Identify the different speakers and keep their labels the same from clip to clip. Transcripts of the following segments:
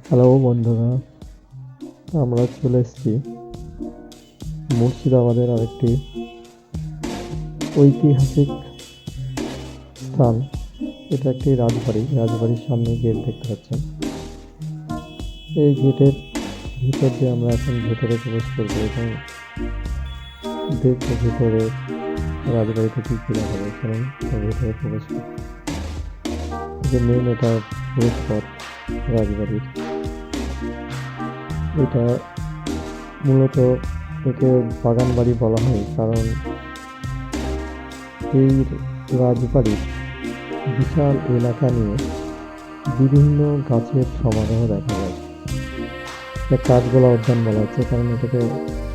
Speaker 1: Hello বন্ধুরা, আমরা চলে এসেছি মুর্শিদাবাদের আরেকটি ঐতিহাসিক স্থান। এটা একটি রাজবাড়ির সামনে গেট দেখতে পাচ্ছেন। এই গেটের ভিতর দিয়ে আমরা এখন ভেতরে প্রবেশ করবো এবং দেখবো ভেতরে রাজবাড়িতে কী কী দেখা যায়। কারণ ভেতরে প্রবেশ করবো, যে মেন এটা প্রবেশ পথ রাজবাড়ির। এটা মূলত একে বাগান বাড়ি বলা হয়, কারণ এই রাজবাড়ির বিশাল এলাকা নিয়ে বিভিন্ন গাছের সমারোহ দেখা যায়। এটা কাঠগোলা উদ্যান বলা হচ্ছে, কারণ এটাকে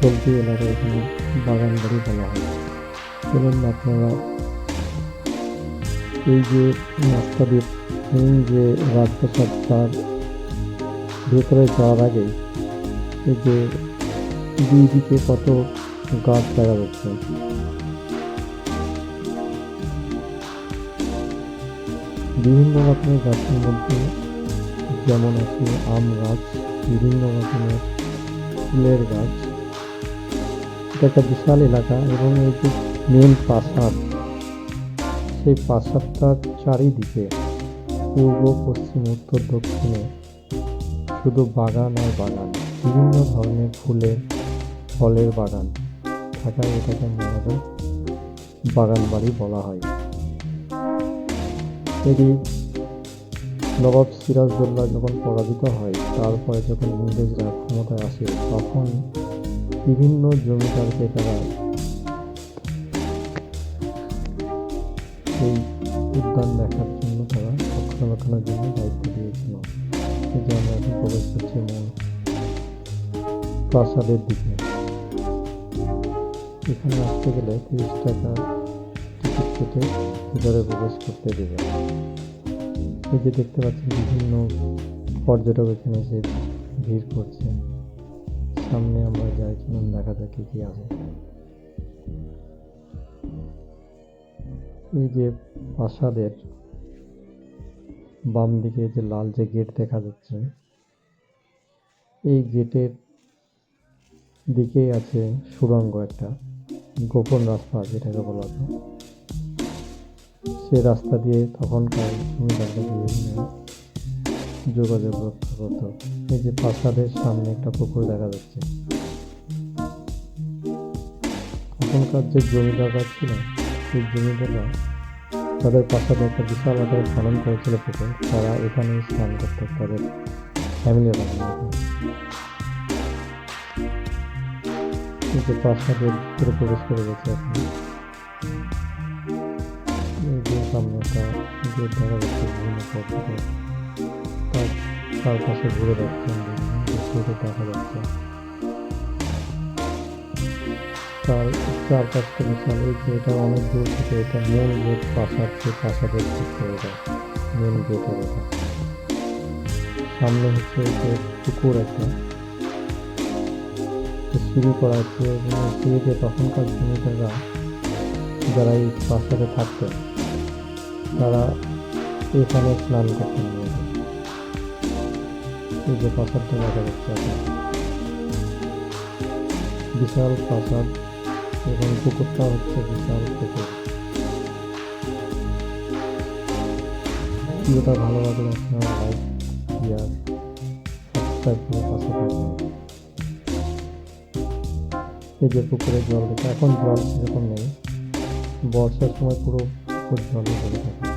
Speaker 1: চলতি এলাকায় এখানে বাগান বাড়ি বলা হয়। এবং আপনারা এই যে রাস্তা দিয়ে মেন যে রাজপ্রাসাদ, তার ভেতরে যাওয়ার আগে এই যে দুই দিকে কত গাছ দেখা যাচ্ছে। বিভিন্ন রকমের গাছের মধ্যে যেমন আছে আম গাছ, বিভিন্ন রকমের ফুলের গাছ। এটা একটা বিশাল এলাকা এবং এই যে মেন প্রাসাদ, সেই প্রাসাদটার চারিদিকে পূর্ব পশ্চিম উত্তর দক্ষিণে শুধু বাগান আর বাগান, বিভিন্ন ধরনের ফুলের ফলের বাগান থাকায় এটাকে মূলত বাগান বাড়ি বলা হয়। এটি নবাব সিরাজদৌল্লা যখন পরাজিত হয়, তারপরে যখন ইংরেজরা ক্ষমতায় আসে, তখন বিভিন্ন জমিদারকে তারা এই উদ্যান দেখার জন্য তারা রক্ষণাবেক্ষণের জন্য দায়িত্ব দিয়েছিল। এই যে আমরা এখন প্রবেশ করছি মূল প্রাসাদের দিকে। এখানে আসতে গেলে 30 টাকা টিকিট কেটে ভিতরে প্রবেশ করতে দেবে। এই যে দেখতে পাচ্ছেন বিভিন্ন পর্যটক এখানে এসে ভিড় করছে। সামনে আমরা যাই, চলুন দেখা যাক কি আছে। এই যে প্রাসাদের বাম দিকে যে লাল যে গেট দেখা যাচ্ছে, এই গেটের দিকেই আছে সুড়ঙ্গ, একটা গোপন রাস্তা যেটাকে বলা হয়। সে রাস্তা দিয়ে তখনকার জমিদাররা বিভিন্ন যোগাযোগ রক্ষা করত। এই যে প্রাসাদের সামনে একটা পুকুর দেখা যাচ্ছে। তখনকার যে জমিদাররা ছিল, সেই জমিদাররা তাদের প্রাসাদে একটা বিশাল আকারে খনন করেছিল পুকুর। তারা এখানেই স্নান করত তাদের ফ্যামিলির জন্য। এই যে প্রাসাদের ভিতরে প্রবেশ করে গেছে এখন। এই যে সামনে একটা গেট দেখা যাচ্ছে, বিভিন্ন পর্যটক তার চারপাশে ঘুরে যাচ্ছেন, দেখা যাচ্ছে। তার চারপাশটা বিশাল। এই যে এটা অনেক দূর থেকে, এটা মেন গেট প্রাসাদ, যে প্রাসাদের দিকে এটা মেন গেটের। এটা সামনে হচ্ছে যে পুকুর, একটা সিঁড়ি করা আছে এবং সিঁড়িতে তখনকার জমিদাররা যারা এই প্রাসাদে থাকতেন, তারা এখানে স্নান করতেন। এই যে প্রাসাদটা দেখা যাচ্ছে এখন, বিশাল প্রাসাদ এবং পুকুরটা হচ্ছে বিশাল পুকুর। ভিডিওটা ভালো লাগলে আপনারা লাইক, শেয়ার, সাবস্ক্রাইব করে পাশে থাকবেন। এই যে পুকুরের জল দেখে, এখন জল সেরকম নেই, বর্ষার সময় পুরো পুকুর জলে ভরে থাকে।